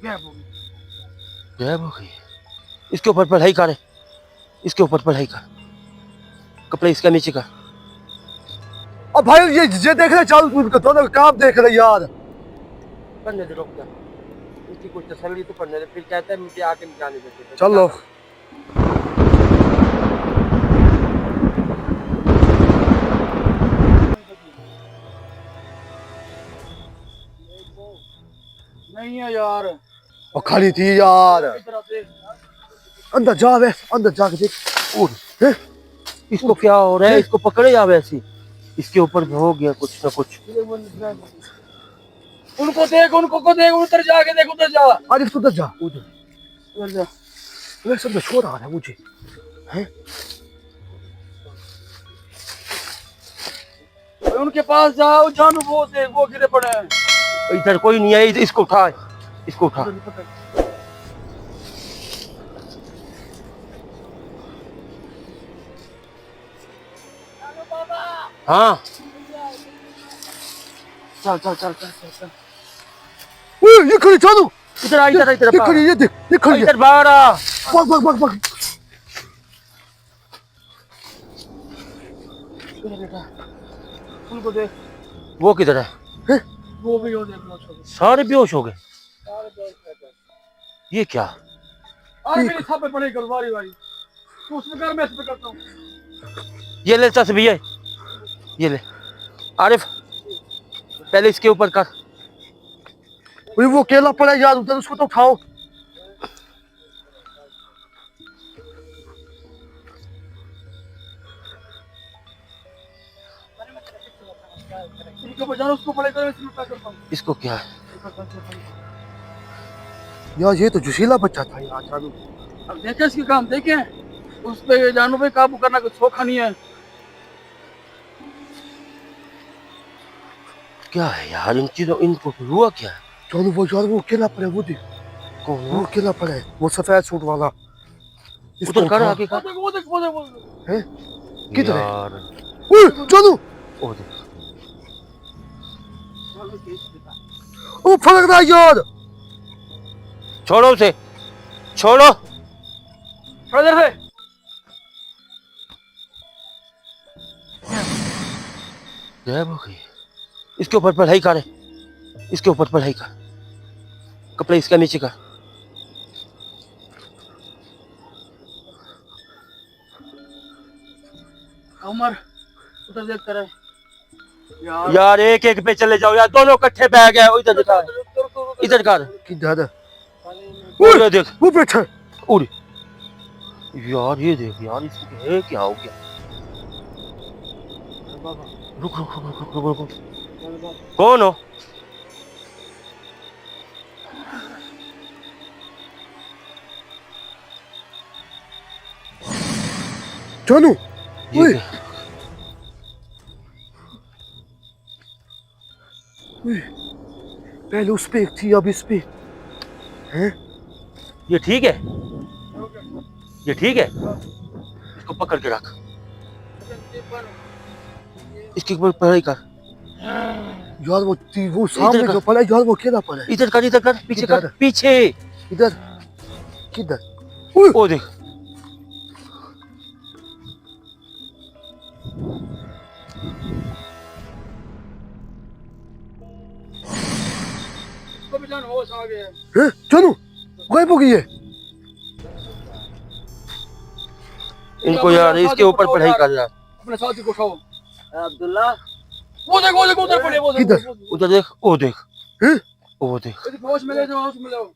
गायब हो गई। इसके ऊपर पढ़ाई कर, इसके ऊपर पढ़ाई कर, कपड़े इसका नीचे कर। अब भाई ये देख रहे चालू दोनों काम देख रहे यार। पढ़ने दे, रुक जा, इसकी कुछ तसल्ली तो पढ़ने दे, फिर कहता है मुझे आके नहीं जाने देते। चलो नहीं है यार, और खड़ी थी यार। अंदर जा वे, अंदर जाके देख। और इसको क्या हो रहा है? इसको पकड़े या वैसे इसके ऊपर हो गया कुछ ना कुछ। उनको देख, उनको देख, उधर जाके देख, उधर जा। अरे तू उधर जा, उधर जा। वे सब में शोर आ रहा है मुझे। हैं उनके पास जाओ, जानू वो देख, वो गिरे पड़े हैं। इधर कोई नहीं है, इसको उठा, इसको उठा। हाँ चल चल चल चल चल। ये खड़ी चालू। इधर आ, इधर इधर ये खड़ी, ये देख, ये खड़ी है। इधर बाहर आ। भाग भाग भाग भाग। उनको देख, वो किधर है? वो भी हो देख। सारे बेहोश हो गए। ये क्या? अरे मेरी थापे पड़े कर बारी बारी। तू उसमें कर, मैं इसमें करता हूँ। ये ले तस्बीह है, ये ले आरिफ, पहले इसके ऊपर कर। वो केला पड़ा है यार उधर, उसको तो उठाओ। उनको बजाना, उसको पड़े कर, इसमें क्या करता हूँ। इसको क्या है? यार ये तो जोशीला बच्चा था यार चालू। अब देखे इसके काम, देखे उस पे जानू पे काबू करना कुछ सौखा नहीं है। क्या है यार इन चीजों, इनको हुआ क्या है? चालू वो यार, वो केला पड़ा है, वो देख। कौन वो केला पड़ा है, वो सफेद सूट वाला। उधर कर, आगे वो कर। देख, वो देख, वो देख, वो देख। है किधर है? यार चालू ओ देख, वो फड़क रहा है यार। छोड़ो उसे, छोड़ो। इधर से गायब हो गई। इसके ऊपर पढ़ाई कर, इसके ऊपर पढ़ाई कर, कपड़े इसका नीचे कर। उमर उधर देख कर यार। यार एक एक पे चले जाओ यार, दोनों इकट्ठे बैग है। इधर दिखा, इधर कर। किधर? वो देख, वो बैठा है। उड़। यार ये देख यार, इसको है क्या हो गया? रुक रुक रुक रुक रुक रुक। कौन हो? जानू ये क्या? पहले उस पे एक थी, अब इस पे हैं। ये ठीक है, ये ठीक है। इसको पकड़ के रख, इसके ऊपर पढ़ाई कर। यार वो सामने जो पड़ा है यार, वो केला पड़ा है। इधर कर, पीछे कर, पीछे। इधर किधर? ओ देख, जान होश आ गया है। जानू गायब हो गई है। इनको यार इसके ऊपर पढ़ाई कर यार। अपने साथी को उठाओ। अब्दुल्ला, वो देख, वो देख, उधर पड़े, वो देख, किधर? उधर देख, ओ देख, हैं? ओ देख। होश में ले जाओ, होश में ले जाओ।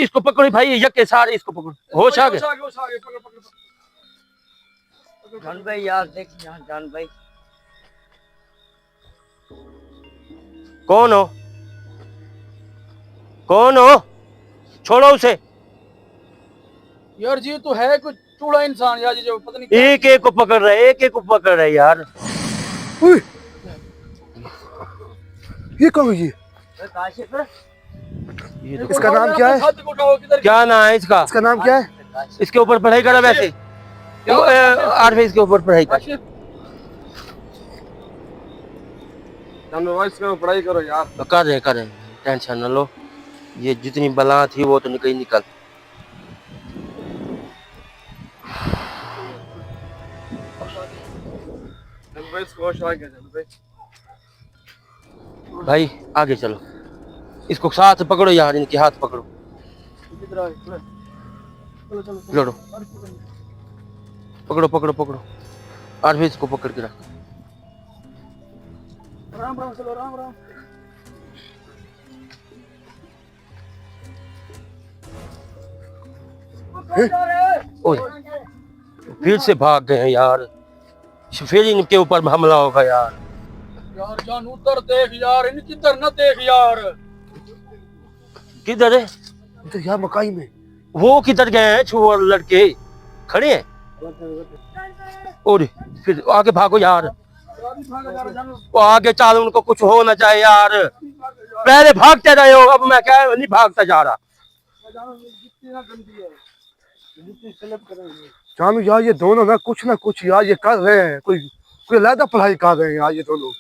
इसको पकड़ो भाई, यके सारे इसको पकड़ो। होश आ गए। होश आ गए, पकड़ पकड़। जान भाई यार देख, यहाँ जान भाई। कौन हो? कौन हो? छोड़ो उसे। यार जी तो है कुछ चूड़ा इंसान यार, जी जो पता नहीं एक एक को पकड़ रहे, एक एक को पकड़ रहे यार। ये कौन है? ये इसका नाम क्या है? क्या नाम है इसका? इसका नाम क्या है? इसके ऊपर पढ़ाई करा वैसे। आरफे इसके ऊपर पढ़ाई कर। पढ़ाई करो यार। कर रहे, टेंशन न लो। ये जितनी बला थी वो तो निकल निकल। भाई इसको होश आ गया भाई। भाई आगे चलो, इसको साथ पकड़ो यार, इनके हाथ पकड़ो, किधर आ चलो चलो चलो लड़ो, पकड़ो पकड़ो पकड़ो, और फिर इसको पकड़ के रख। राम राम चलो राम राम। ओए फिर से भाग गए हैं यार, फिर इनके ऊपर हमला होगा यार। यार जान उधर देख यार, इन किधर न देख यार। किधर है तो यार मकाई में वो, किधर गए हैं छुआ लड़के खड़े हैं? और फिर आगे भागो यार, वो आगे चलो, उनको कुछ हो ना जाए यार। पहले भागते रहे हो, अब मैं क्या नहीं भागता जा रहा। जानू यार ये दोनों ना कुछ यार ये कर रहे हैं, कोई कोई अलग पढ़ाई कर रहे हैं यार ये दोनों।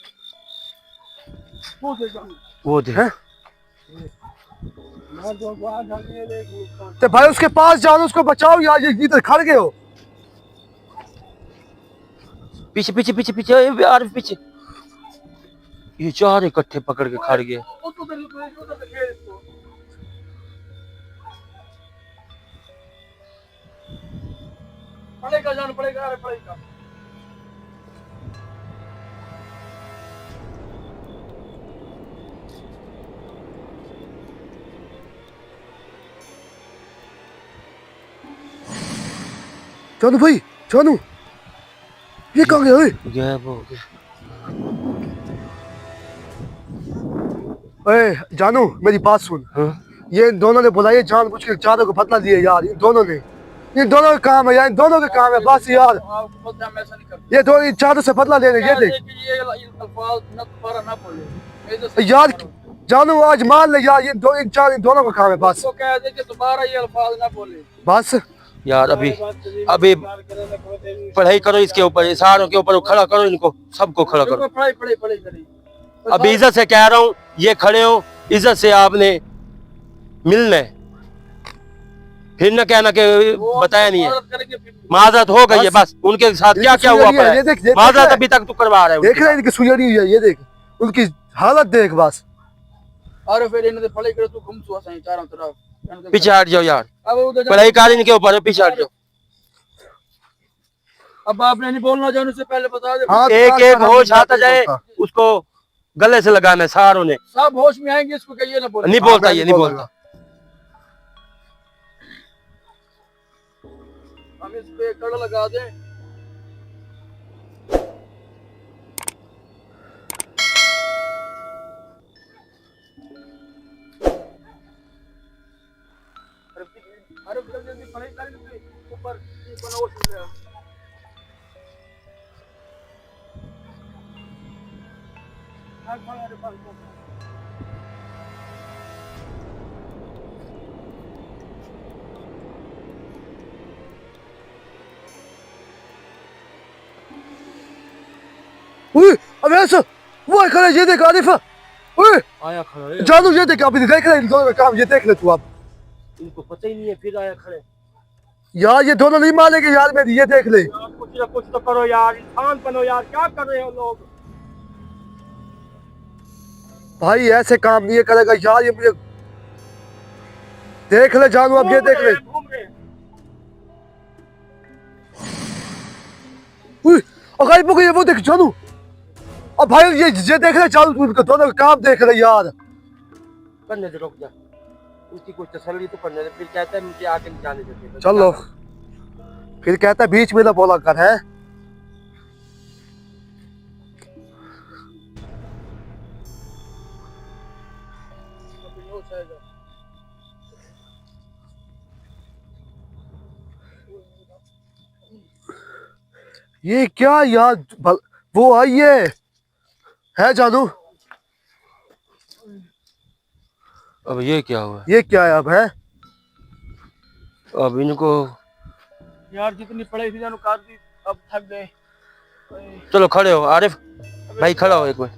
वो दे हैं? तो भाई उसके पास जाओ, उसको बचाओ यार, ये इधर खड़ गए हो। पीछे पीछे पीछे पीछे यार, पीछे ये चार इकट्ठे पकड़ के खड़ गए। पड़ेगा जान पड़ेगा, अरे पड़ेगा। जानू भाई जानू, ये कहाँ गया? गया वो गया। ओए जानू मेरी बात सुन, हाँ? ये इन दोनों ने बुलाया जानबूझ के चारों को बदला दिया यार, इन दोनों का काम है यार, इन दोनों का काम है बस यार। आपको पता है मैं ऐसा नहीं करता। ये दो इन चारों से बदला लेने, ये देख ये अल्फाज न दोबारा ना बोले यार। जानू आज मान ले यार, इन दोनों का काम है बस। तो कह दे कि दोबारा ये अल्फाज ना बोले। बस यार अभी अभी पढ़ाई करो इसके ऊपर, ये सारों के ऊपर खड़ा करो, इनको सबको खड़ा करो। पढ़ाई पढ़ाई पढ़ाई करी। अभी इज्जत से कह रहा हूँ, ये खड़े हो, इज्जत से आपने मिलना है, फिर न कहना कि बताया नहीं है। माजरत हो गई है बस, उनके साथ क्या क्या हुआ पड़ा है, माजरत अभी तक तो करवा रहे देख रहे हैं, इनकी सुजड़ी हुई है, ये देख उनकी हालत देख बस। अरे फिर इन्होंने पढ़ाई करे तो घूम सुआ सही चारों तरफ। पीछे हट जाओ यार, अब उधर पढ़ाई कर इनके ऊपर है, पीछे हट जाओ। अब आपने नहीं बोलना जाने से पहले बता दे। हाँ, एक एक होश आता जाए, उसको गले से लगाना है सारों ने। सब होश में आएंगे, इसको कहिए ना बोले। नहीं बोलता, ये नहीं बोलता। हम इस पे कड़ा लगा दें। अरे जल्दी पढ़ाई करेंगे ऊपर होश में ले। अब ऐसा वो खड़े, ये देख आरिफ, ओए आया खड़ा है, जानू ये देख, अभी देख रहे इन दोनों का काम, ये देख ले तू। अब इनको पता ही नहीं है, फिर आया खड़े। यार ये दोनों नहीं मानेंगे यार मेरी, ये देख ले। यार कुछ ना कुछ तो करो यार, इंसान बनो यार, क्या कर रहे हो लोग? भाई ऐसे काम नहीं करेगा यार, ये मुझे देख ले जानू, अब ये देख ले। घूम रहे हैं। गायब हो गई है, वो देख जानू। अब भाई ये देख ले जानू, उनका दोनों का काम देख ले यार। करने दे, रुक जा, उसकी कुछ तसल्ली तो करने दे, फिर कहता है मुझे आगे नहीं जाने देते। चलो फिर कहता है बीच में ना बोला कर, है ये क्या यार, वो आई है जानू। अब ये क्या हुआ? ये क्या है अब? है अब इनको यार जितनी पढ़ाई थी जानू कर दी, अब थक गए। चलो खड़े हो आरिफ भाई, खड़ा हो एक बार,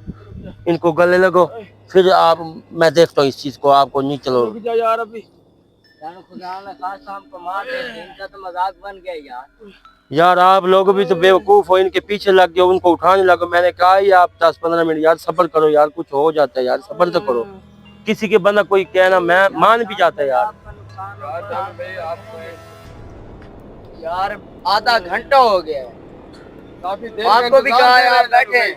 इनको गले लगो, फिर आप, मैं देखता हूँ इस चीज को, आपको नहीं चलो रुक जा यार अभी। जानो खुदा ने खास हमको मार दे, इनका तो मजाक बन गया यार। यार। आप लोग भी तो बेवकूफ हो, इनके पीछे लग गए, उनको उठाने लगे। मैंने कहा ही आप 10-15 मिनट यार सब्र करो यार, कुछ हो जाता है यार, सब्र तो करो। किसी के बंदा कोई कहना मैं मान भी जाता है यार। आपका नुकसान हो गया। यार आधा घंटा हो गया है, काफी देर आपको भी कहा है आप बैठे हैं।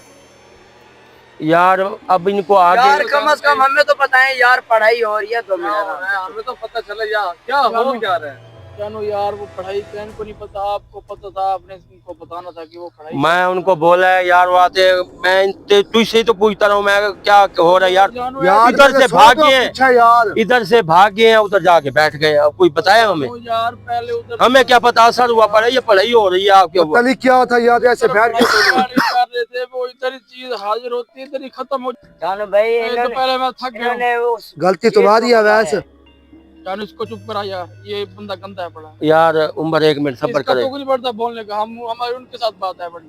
यार अब इनको यार आगे, कम से कम हमें तो पता है यार, पढ़ाई हो रही है तो हमें तो पता चला यार क्या हो क्या रहा है। जानो यार वो पढ़ाई का इनको नहीं पता, आपको पता था, आपने इनको बताना था कि वो पढ़ाई। मैं उनको बोला है यार, वो आते, मैं तुझसे तो पूछता रहा हूँ मैं, क्या हो रहा है यार। यार इधर से भागे हैं, अच्छा यार इधर से भागे हैं, उधर जाके बैठ गए। अब कोई बताया हमें? यार पहले उधर हमें क्या पता असर हुआ, पढ़ाई हो रही है आपके ऊपर। पता नहीं क्या था यार, ऐसे बैठ गए कर रहे थे, वो इधर ही चीज हाजिर होती है, इधर ही खत्म हो। जानो भाई तो पहले मैं थक गया। इन्होंने वो गलती तुम्हारी है वैसे। जानो इसको चुप करा यार, ये बंदा गंदा है बड़ा। यार उम्र 1 मिनट सब्र इसका करे, तो कुछ पड़ता बोलने का, हम हमारी उनके साथ बात है बड़ी।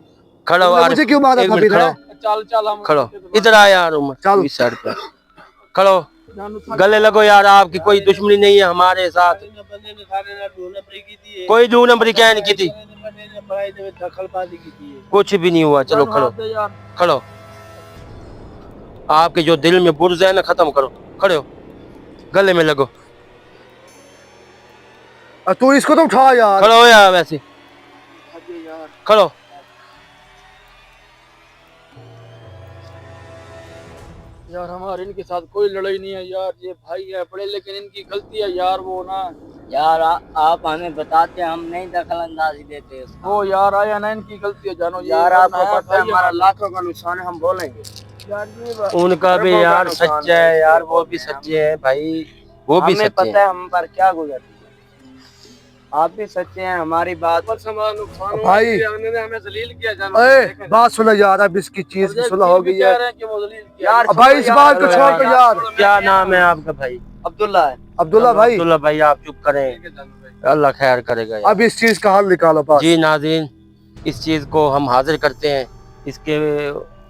खड़ो तुमने यार, मुझे क्यों मारा 1 था मिनट फिर, खड़ो, है? चल चल हम खड़ो इधर आ यार उम्र, चलो। इस साइड पे खड़ो, जानो थक गले लगो यार। आपकी कोई दुश्मनी नहीं है हमारे साथ, कोई 2 नंबरी क्या नहीं की थी, कुछ भी नहीं हुआ। चलो खड़ो, हाथ दे यार। खड़ो, आपके जो दिल में बुर्ज है ना, खत्म करो। खड़े हो, गले में लगो, तू इसको तो उठा यार। खड़ो हो यार, वैसे खड़ो। यार हमारे इनके साथ कोई लड़ाई नहीं है यार, ये भाई है बड़े, लेकिन इनकी गलती है यार। वो ना यार आप हमें बताते, हम नहीं दखल अंदाजी देते उसको। वो यार आया ना, इनकी गलती है। जानो यार आपको नया पता है भाई हमारा लाखों का नुकसान है, हम बोलेंगे यार ये उनका भी यार सच्चा है यार, वो भी सच्चे हैं भाई, वो भी हमें सच्चे पता हैं। है हम पर क्या गुजरती है। आप भी सच्चे हैं, हमारी बात बस हमारा नुकसान हुआ, भाई। इसलिए उन्होंने हमें जलील किया। जानो ए बात सुनो यार, अब इसकी चीज की सुलह हो गई है कह रहे हैं कि वो जलील किया। यार अब भाई इस बात को छोड़ दो यार। क्या नाम है आपका भाई? अब्दुल्ला है। अब्दुल्ला भाई, अब्दुल्ला भाई, आप चुप करें, अल्लाह खैर करेगा यार। अब इस चीज का हल निकालो पास। जी नाज़रीन, इस चीज को हम हाजिर करते हैं। इसके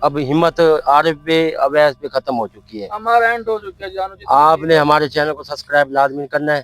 अब हिम्मत आरिफ पे, अवैस पे खत्म हो चुकी है। हमारा एंड हो चुका है। जानो आपने हमारे चैनल को सब्सक्राइब लाजमी करना है।